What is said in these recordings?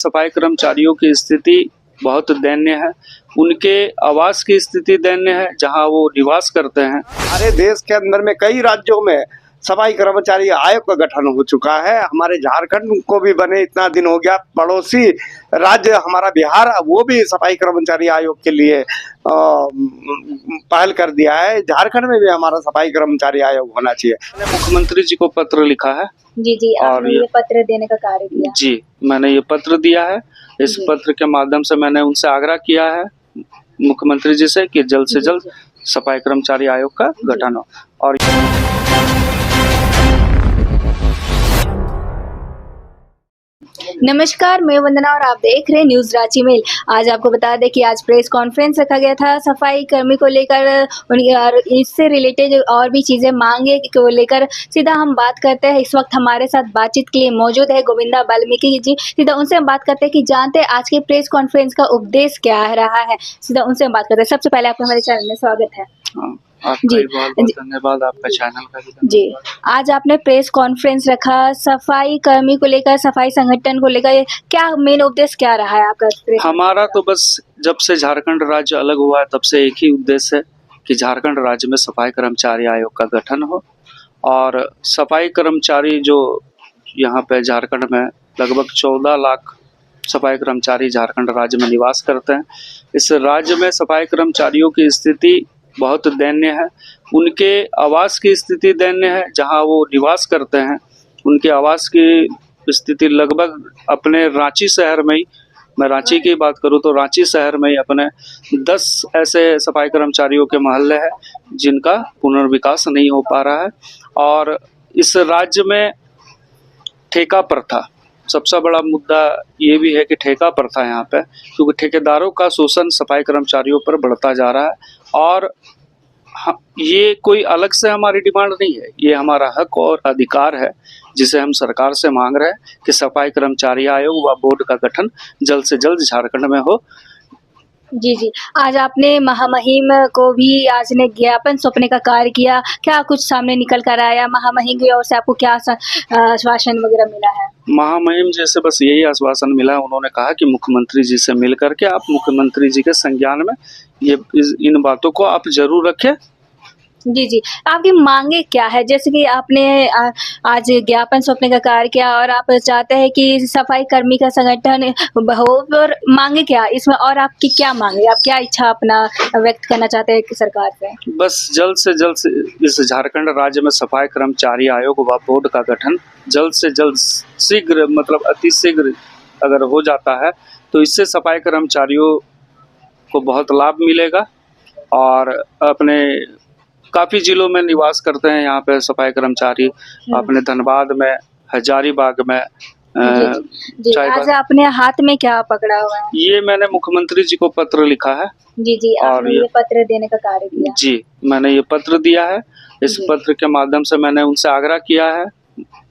सफाई कर्मचारियों की स्थिति बहुत दयनीय है। उनके आवास की स्थिति दयनीय है जहां वो निवास करते हैं। हमारे देश के अंदर में कई राज्यों में सफाई कर्मचारी आयोग का गठन हो चुका है। हमारे झारखंड को भी बने इतना दिन हो गया। पड़ोसी राज्य हमारा बिहार, वो भी सफाई कर्मचारी आयोग के लिए पहल कर दिया है। झारखंड में भी हमारा सफाई कर्मचारी आयोग होना चाहिए। मैंने मुख्यमंत्री जी को पत्र लिखा है। जी, आपने ये पत्र देने का कार्य किया? जी, मैंने ये पत्र दिया है। इस पत्र के माध्यम से मैंने उनसे आग्रह किया है मुख्यमंत्री जी से कि जल्द से जल्द सफाई कर्मचारी आयोग का गठन हो। और नमस्कार, मैं वंदना और आप देख रहे हैं न्यूज़ रांची मेल। आज आपको बता दें कि आज प्रेस कॉन्फ्रेंस रखा गया था सफाई कर्मी को लेकर, और इससे रिलेटेड और भी चीज़ें मांगे को लेकर सीधा हम बात करते हैं। इस वक्त हमारे साथ बातचीत के लिए मौजूद है गोविंदा वाल्मीकि जी। सीधा उनसे हम बात करते हैं कि जानते हैं आज के प्रेस कॉन्फ्रेंस का उद्देश्य क्या रहा है। सीधा उनसे हम बात करते हैं। सबसे पहले आपका हमारे चैनल में स्वागत है। आपका भी बहुत-बहुत धन्यवाद, आपका चैनल का भी जी, आज आपने प्रेस कॉन्फ्रेंस रखा सफाई कर्मी को लेकर, सफाई संगठन को लेकर, क्या मेन उद्देश्य क्या रहा है आपका? हमारा तो बस जब से झारखंड राज्य अलग हुआ है तब से एक ही उद्देश्य है कि झारखंड राज्य में सफाई कर्मचारी आयोग का गठन हो। और सफाई कर्मचारी जो यहाँ पे झारखंड में लगभग 14 लाख सफाई कर्मचारी झारखंड राज्य में निवास करते हैं। इस राज्य में सफाई कर्मचारियों की स्थिति बहुत दयनीय है। उनके आवास की स्थिति दयनीय है जहां वो निवास करते हैं। उनके आवास की स्थिति लगभग अपने रांची शहर में ही, मैं रांची की बात करूं तो रांची शहर में ही अपने 10 ऐसे सफाई कर्मचारियों के मोहल्ले हैं जिनका पुनर्विकास नहीं हो पा रहा है। और इस राज्य में ठेका प्रथा सबसे बड़ा मुद्दा ये भी है कि ठेका प्रथा यहाँ पे, क्योंकि ठेकेदारों का शोषण सफाई कर्मचारियों पर बढ़ता जा रहा है। और ये कोई अलग से हमारी डिमांड नहीं है, ये हमारा हक और अधिकार है जिसे हम सरकार से मांग रहे हैं कि सफाई कर्मचारी आयोग व बोर्ड का गठन जल्द से जल्द झारखंड में हो। जी, आज आपने महामहिम को भी आज ने ज्ञापन सौंपने का कार्य किया। क्या कुछ सामने निकल कर आया महामहिम की ओर से? आपको क्या आश्वासन वगैरह मिला है? महामहिम जी से बस यही आश्वासन मिला है। उन्होंने कहा कि मुख्यमंत्री जी से मिल करके आप मुख्यमंत्री जी के संज्ञान में इन बातों को आप जरूर रखें। जी, आपकी मांगे क्या है? जैसे कि आपने आज ज्ञापन सौंपने का कार्य किया और आप चाहते हैं कि सफाई कर्मी का संगठन हो, और मांगे क्या इसमें, और आपकी क्या मांगे, आप क्या इच्छा अपना व्यक्त करना चाहते हैं सरकार से? बस जल्द से जल्द इस झारखंड राज्य में सफाई कर्मचारी आयोग व बोर्ड का गठन जल्द से जल्द, शीघ्र मतलब अति शीघ्र अगर हो जाता है तो इससे सफाई कर्मचारियों को बहुत लाभ मिलेगा। और अपने काफ़ी जिलों में निवास करते हैं यहाँ पे सफाई कर्मचारी, अपने धनबाद में, हजारीबाग में। जी, आज आपने हाथ में क्या पकड़ा हुआ है? ये मैंने मुख्यमंत्री जी को पत्र लिखा है। जी, आपने ये पत्र देने का कार्य किया? जी, मैंने ये पत्र दिया है। इस पत्र के माध्यम से मैंने उनसे आग्रह किया है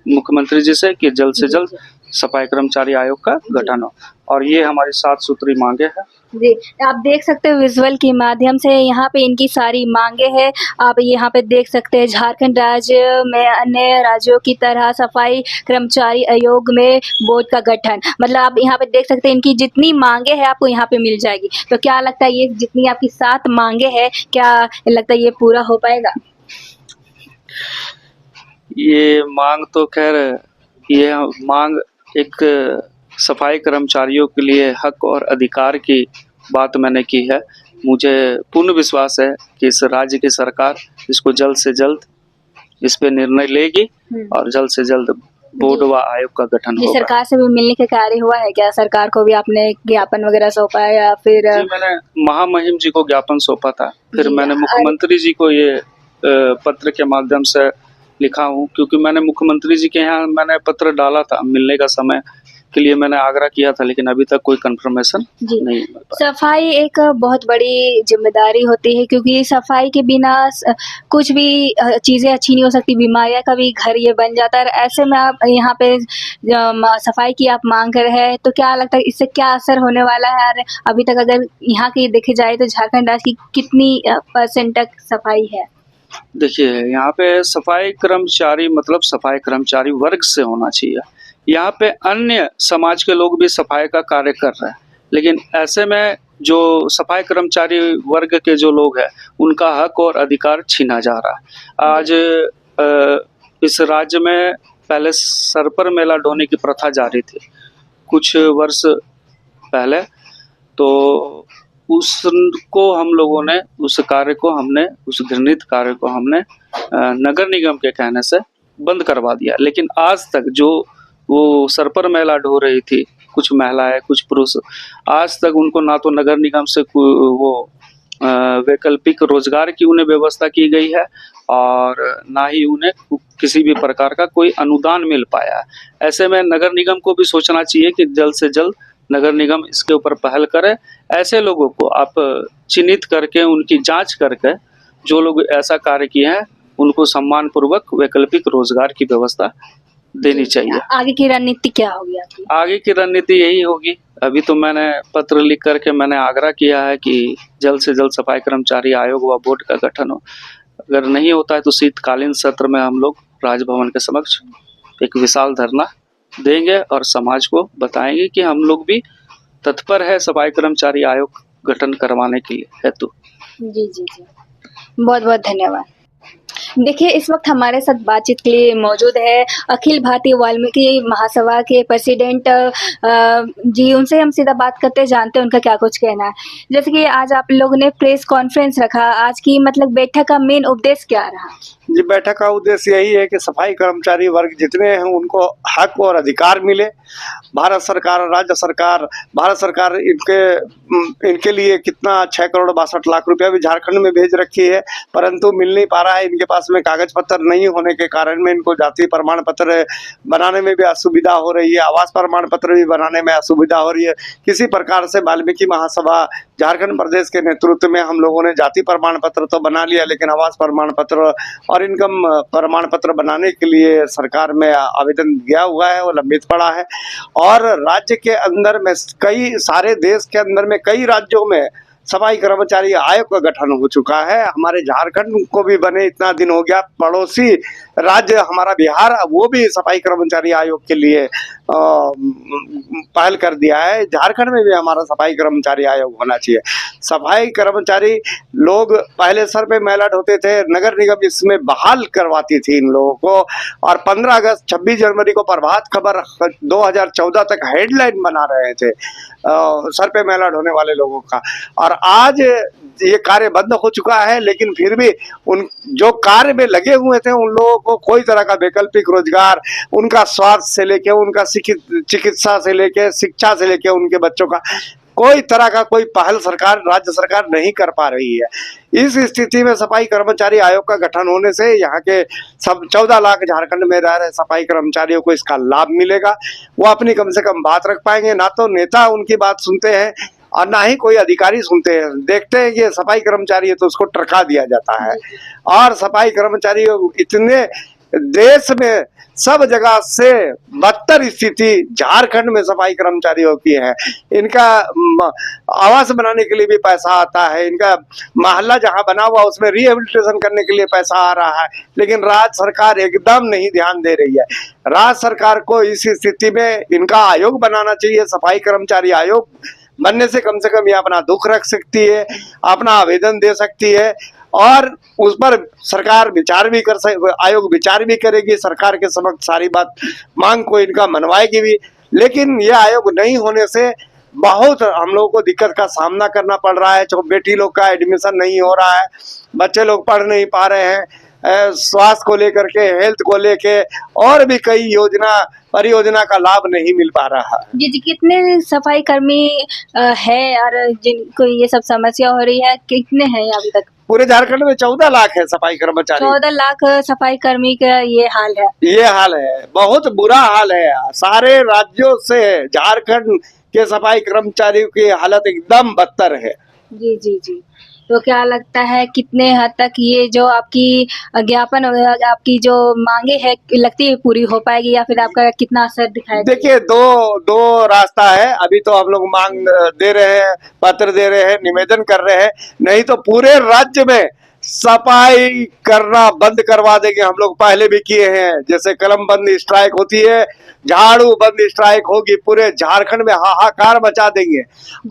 मुख्यमंत्री जी से कि जल्द से जल्द सफाई कर्मचारी आयोग का गठन हो। और ये हमारी 7 सूत्री मांगे हैं। जी, आप देख सकते हो विजुअल के माध्यम से यहाँ पे इनकी सारी मांगे हैं। आप यहाँ पे देख सकते हैं झारखंड राज्य में अन्य राज्यों की तरह सफाई कर्मचारी आयोग में बोर्ड का गठन, मतलब आप यहाँ पे देख सकते हैं इनकी जितनी मांगे हैं आपको यहाँ पे मिल जाएगी। तो क्या लगता है ये जितनी आपकी 7 मांगे हैं, क्या लगता है ये पूरा हो पाएगा? ये मांग तो खैर, ये मांग एक सफाई कर्मचारियों के लिए हक और अधिकार की बात मैंने की है। मुझे पूर्ण विश्वास है कि इस राज्य की सरकार इसको जल्द से जल्द इस पे निर्णय लेगी और जल्द से जल्द बोर्ड व आयोग का गठन होगा। सरकार से भी मिलने का कार्य हुआ है क्या? सरकार को भी आपने ज्ञापन वगैरह सौंपा है या फिर? जी, मैंने महामहिम जी को ज्ञापन सौंपा था, फिर मैंने मुख्यमंत्री जी को ये पत्र के माध्यम से लिखा हूँ, क्योंकि मैंने मुख्यमंत्री जी के यहाँ मैंने पत्र डाला था, मिलने का समय के लिए मैंने आग्रह किया था, लेकिन अभी तक कोई कंफर्मेशन नहीं मिल पाया। सफाई एक बहुत बड़ी जिम्मेदारी होती है, क्योंकि सफाई के बिना कुछ भी चीज़ें अच्छी नहीं हो सकती, बीमारियां का भी घर ये बन जाता है। ऐसे में आप यहाँ पे सफाई की आप मांग कर है, तो क्या लगता है इससे क्या असर होने वाला है? और अभी तक अगर यहाँ की देखी जाए तो झारखंड राज्य की कितनी % तक सफाई है? देखिए, यहाँ पे सफाई कर्मचारी मतलब सफाई कर्मचारी वर्ग से होना चाहिए। यहाँ पे अन्य समाज के लोग भी सफाई का कार्य कर रहे हैं, लेकिन ऐसे में जो सफाई कर्मचारी वर्ग के जो लोग हैं उनका हक और अधिकार छीना जा रहा है। आज इस राज्य में पहले सर पर मेला ढोने की प्रथा जारी थी कुछ वर्ष पहले, तो उसको हम लोगों ने उस घृणित कार्य को हमने नगर निगम के कहने से बंद करवा दिया। लेकिन आज तक जो वो सर पर मेला ढो रही थी कुछ महिलाएं कुछ पुरुष, आज तक उनको ना तो नगर निगम से वो वैकल्पिक रोजगार की उन्हें व्यवस्था की गई है और ना ही उन्हें किसी भी प्रकार का कोई अनुदान मिल पाया है। ऐसे में नगर निगम को भी सोचना चाहिए कि जल्द से जल्द नगर निगम इसके ऊपर पहल करे। ऐसे लोगों को आप चिन्हित करके उनकी जांच करके जो लोग ऐसा कार्य किए हैं उनको सम्मान पूर्वक वैकल्पिक रोजगार की व्यवस्था देनी चाहिए। आगे की रणनीति क्या होगी आपकी? आगे की रणनीति यही होगी, अभी तो मैंने पत्र लिख करके मैंने आग्रह किया है कि जल्द से जल्द सफाई कर्मचारी आयोग व बोर्ड का गठन हो। अगर नहीं होता है तो शीतकालीन सत्र में हम लोग राजभवन के समक्ष एक विशाल धरना देंगे और समाज को बताएंगे कि हम लोग भी तत्पर है सफाई कर्मचारी आयोग गठन करवाने के लिए हेतु। जी जी जी, बहुत बहुत धन्यवाद। देखिए, इस वक्त हमारे साथ बातचीत के लिए मौजूद है अखिल भारतीय वाल्मीकि महासभा के प्रेसिडेंट जी। उनसे हम सीधा बात करते हैं, जानते हैं उनका क्या कुछ कहना है। जैसे कि आज आप लोगों ने प्रेस कॉन्फ्रेंस रखा, आज की मतलब बैठक का मेन उद्देश्य क्या रहा? जी, बैठक का उद्देश्य यही है कि सफाई कर्मचारी वर्ग जितने हैं उनको हक और अधिकार मिले। भारत सरकार, राज्य सरकार, भारत सरकार इनके लिए कितना 6,62,00,000 रुपया भी झारखंड में भेज रखी है, परंतु मिल नहीं पा रहा है। इनके पास में कागज पत्र नहीं होने के कारण में इनको जाति प्रमाण पत्र बनाने में भी असुविधा हो रही है, आवास प्रमाण पत्र भी बनाने में असुविधा हो रही है। किसी प्रकार से वाल्मीकि महासभा झारखंड प्रदेश के नेतृत्व में हम लोगों ने जाति प्रमाण पत्र तो बना लिया, लेकिन आवास प्रमाण पत्र और इनकम प्रमाण पत्र बनाने के लिए सरकार में आवेदन दिया हुआ है, वो लंबित पड़ा है। और राज्य के अंदर में सारे देश के अंदर में कई राज्यों में सफाई कर्मचारी आयोग का गठन हो चुका है। हमारे झारखंड को भी बने इतना दिन हो गया, पड़ोसी राज्य हमारा बिहार वो भी सफाई कर्मचारी आयोग के लिए पहल कर दिया है। झारखंड में भी हमारा सफाई कर्मचारी आयोग होना चाहिए। सफाई कर्मचारी लोग पहले सर पे मेला ढोते थे, नगर निगम इसमें बहाल करवाती थी इन लोगों को, और 15 अगस्त 26 जनवरी को प्रभात खबर 2014 तक हेडलाइन बना रहे थे सर पे मेला ढोने वाले लोगों का। और आज ये कार्य बंद हो चुका है, लेकिन फिर भी उन जो कार्य में लगे हुए थे उन लोगों को कोई तरह का वैकल्पिक रोजगार, उनका स्वास्थ्य से लेके, उनका चिकित्सा से लेके, शिक्षा से लेके, उनके बच्चों का कोई तरह का कोई पहल सरकार, राज्य सरकार नहीं कर पा रही है। इस स्थिति में सफाई कर्मचारी आयोग का गठन होने से यहाँ के सब 14 लाख झारखंड में रह रहे सफाई कर्मचारियों को इसका लाभ मिलेगा। वो अपनी कम से कम बात रख पाएंगे। ना तो नेता उनकी बात सुनते हैं और ना ही कोई अधिकारी सुनते हैं। देखते हैं कि सफाई कर्मचारी है तो उसको टरका दिया जाता है। और सफाई कर्मचारी इतने देश में सब जगह से बदतर स्थिति झारखंड में सफाई कर्मचारियों की है। इनका आवास बनाने के लिए भी पैसा आता है, इनका मोहल्ला जहां बना हुआ उसमें रिहेबिलिटेशन करने के लिए पैसा आ रहा है, लेकिन राज्य सरकार एकदम नहीं ध्यान दे रही है। राज्य सरकार को इस स्थिति में इनका आयोग बनाना चाहिए। सफाई कर्मचारी आयोग बनने से कम ये अपना दुख रख सकती है, अपना आवेदन दे सकती है, और उस पर सरकार विचार भी आयोग विचार भी करेगी, सरकार के समक्ष सारी बात मांग को इनका मनवाएगी भी। लेकिन यह आयोग नहीं होने से बहुत हम लोगों को दिक्कत का सामना करना पड़ रहा है। जो बेटी लोग का एडमिशन नहीं हो रहा है, बच्चे लोग पढ़ नहीं पा रहे हैं, स्वास्थ्य को लेकर के, हेल्थ को लेके, और भी कई परियोजना का लाभ नहीं मिल पा रहा है। जी जी, कितने सफाई कर्मी है और जिनको ये सब समस्या हो रही है, कितने हैं अभी तक? पूरे झारखंड में 14 लाख है सफाई कर्मचारी। 14 लाख सफाई कर्मी का ये हाल है। ये हाल है, बहुत बुरा हाल है। सारे राज्यों से झारखंड के सफाई कर्मचारियों की हालत एकदम बदतर है। जी जी जी, तो क्या लगता है कितने हद तक ये जो आपकी ज्ञापन, आपकी जो मांगे है, लगती है पूरी हो पाएगी, या फिर आपका कितना असर दिखाएगा? देखिए, दो रास्ता है। अभी तो हम लोग मांग दे रहे हैं, पत्र दे रहे हैं, निवेदन कर रहे हैं। नहीं तो पूरे राज्य में सफाई करना बंद करवा देंगे। हम लोग पहले भी किए हैं, जैसे कलम बंद स्ट्राइक होती है, झाड़ू बंद स्ट्राइक होगी, पूरे झारखंड में हाहाकार मचा देंगे।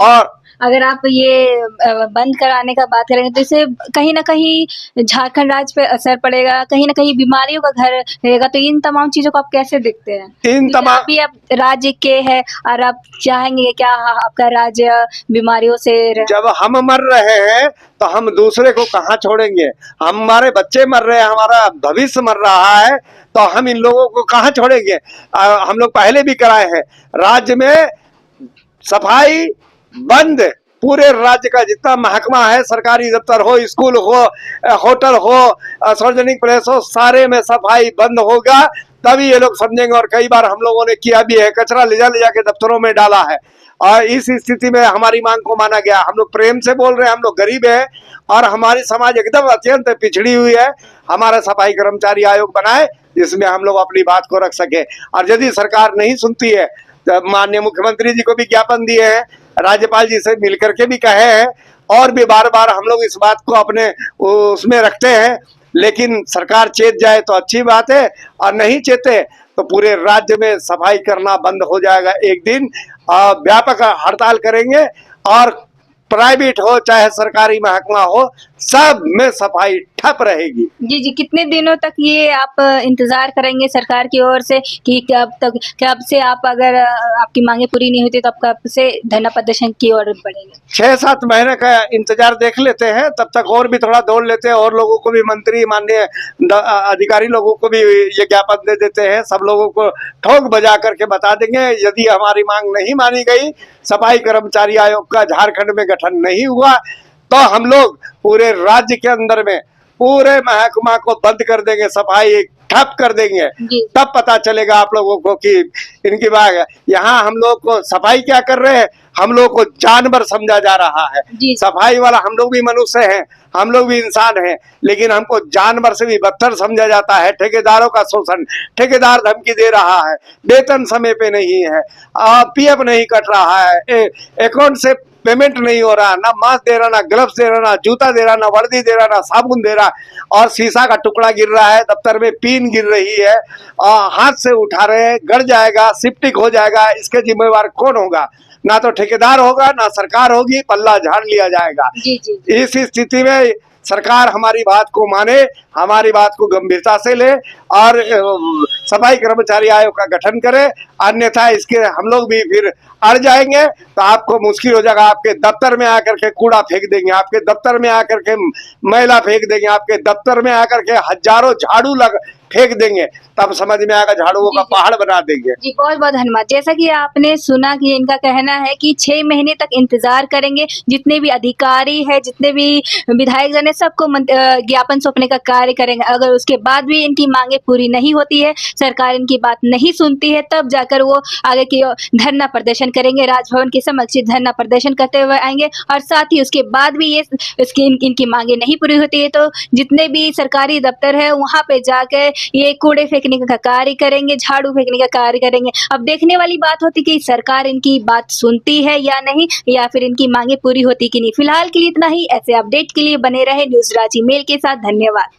और अगर आप ये बंद कराने का बात करेंगे तो इससे कहीं ना कहीं झारखंड राज्य पे असर पड़ेगा, कहीं ना कहीं बीमारियों का घर रहेगा। तो इन तमाम चीजों को आप कैसे देखते हैं? इन तमाम अभी आप राज्य के हैं और आप चाहेंगे क्या आपका राज्य बीमारियों से जब हम मर रहे हैं तो हम दूसरे को कहाँ छोड़ेंगे? हमारे बच्चे मर रहे हैं, हमारा भविष्य मर रहा है, तो हम इन लोगों को कहाँ छोड़ेंगे? हम लोग पहले भी कराए हैं। राज्य में सफाई बंद, पूरे राज्य का जितना महकमा है, सरकारी दफ्तर हो, स्कूल हो, होटल हो, सार्वजनिक प्लेस हो, सारे में सफाई बंद होगा, तभी ये लोग समझेंगे। और कई बार हम लोगों ने किया भी है, कचरा ले जा के दफ्तरों में डाला है। और इस स्थिति में हमारी मांग को माना गया। हम लोग प्रेम से बोल रहे हैं, हम लोग गरीब हैं और हमारी समाज एकदम अत्यंत पिछड़ी हुई है। हमारा सफाई कर्मचारी आयोग बनाए जिसमें हम लोग अपनी बात को रख सके। और यदि सरकार नहीं सुनती है तो माननीय मुख्यमंत्री जी को भी ज्ञापन दिए हैं, राज्यपाल जी से मिलकर के भी कहे हैं, और भी बार बार हम लोग इस बात को अपने उसमें रखते हैं। लेकिन सरकार चेत जाए तो अच्छी बात है, और नहीं चेते तो पूरे राज्य में सफाई करना बंद हो जाएगा। एक दिन व्यापक हड़ताल करेंगे, और प्राइवेट हो चाहे सरकारी महकमा हो, सब में सफाई ठप रहेगी। जी जी, कितने दिनों तक ये आप इंतजार करेंगे सरकार की ओर से कि कब से आप अगर आपकी मांगे पूरी नहीं होती तो आप कब से धरना प्रदर्शन की ओर बढ़ेंगे? 6-7 महीने का इंतजार देख लेते हैं, तब तक और भी थोड़ा दौड़ लेते हैं, और लोगों को भी, मंत्री माननीय अधिकारी लोगों को भी ये ज्ञापन दे देते हैं। सब लोगों को ठोक बजा करके बता देंगे, यदि हमारी मांग नहीं मानी गई, सफाई कर्मचारी आयोग का झारखंड में गठन नहीं हुआ, तो हम लोग पूरे राज्य के अंदर में पूरे महकमा को बंद कर देंगे, सफाई ठप कर देंगे। तब पता चलेगा आप लोगों को कि इनकी बात है। यहाँ हम लोग को सफाई क्या कर रहे हैं, हम लोग को जानवर समझा जा रहा है। सफाई वाला हम लोग भी मनुष्य हैं, हम लोग भी इंसान हैं, लेकिन हमको जानवर से भी बदतर समझा जाता है। ठेकेदारों का शोषण, ठेकेदार धमकी दे रहा है, वेतन समय पे नहीं है, पीएफ नहीं कट रहा है, अकाउंट से पेमेंट नहीं हो रहा, ना मास्क दे रहा, ना ग्लव्स दे रहा, ना जूता दे रहा, ना वर्दी दे रहा, ना साबुन दे रहा, और शीशा का टुकड़ा गिर रहा है, दफ्तर में पीन गिर रही है, और हाथ से उठा रहे हैं, गड़ जाएगा, सिप्टिक हो जाएगा। इसके जिम्मेवार कौन होगा? ना तो ठेकेदार होगा, ना सरकार होगी, पल्ला झाड़ लिया जाएगा। इस स्थिति में सरकार हमारी बात को माने, हमारी बात को गंभीरता से ले, और सफाई कर्मचारी आयोग का गठन करे, अन्यथा इसके हम लोग भी फिर अड़ जाएंगे तो आपको मुश्किल हो जाएगा। आपके दफ्तर में आकर के कूड़ा फेंक देंगे, आपके दफ्तर में आकर के मैला फेंक देंगे, आपके दफ्तर में आकर के हजारों झाड़ू फेंक देंगे, तब समझ में आएगा, झाड़ुओं का पहाड़ बना देंगे। जी, बहुत बहुत धन्यवाद। जैसा कि आपने सुना कि इनका कहना है कि 6 महीने तक इंतजार करेंगे, जितने भी अधिकारी है, जितने भी विधायक जन है, सबको ज्ञापन सौंपने का कार्य करेंगे। अगर उसके बाद भी इनकी मांगे पूरी नहीं होती है, सरकार इनकी बात नहीं सुनती है, तब जाकर वो आगे की धरना प्रदर्शन करेंगे, राजभवन के समक्ष धरना प्रदर्शन करते हुए आएंगे। और साथ ही उसके बाद भी इनकी मांगे नहीं पूरी होती है तो जितने भी सरकारी दफ्तर है वहां पे जाकर ये कूड़े फेंकने का कार्य करेंगे, झाड़ू फेंकने का कार्य करेंगे। अब देखने वाली बात होती कि सरकार इनकी बात सुनती है या नहीं, या फिर इनकी मांगे पूरी होती कि नहीं। फिलहाल के लिए इतना ही। ऐसे अपडेट के लिए बने रहे न्यूज रांची मेल के साथ। धन्यवाद।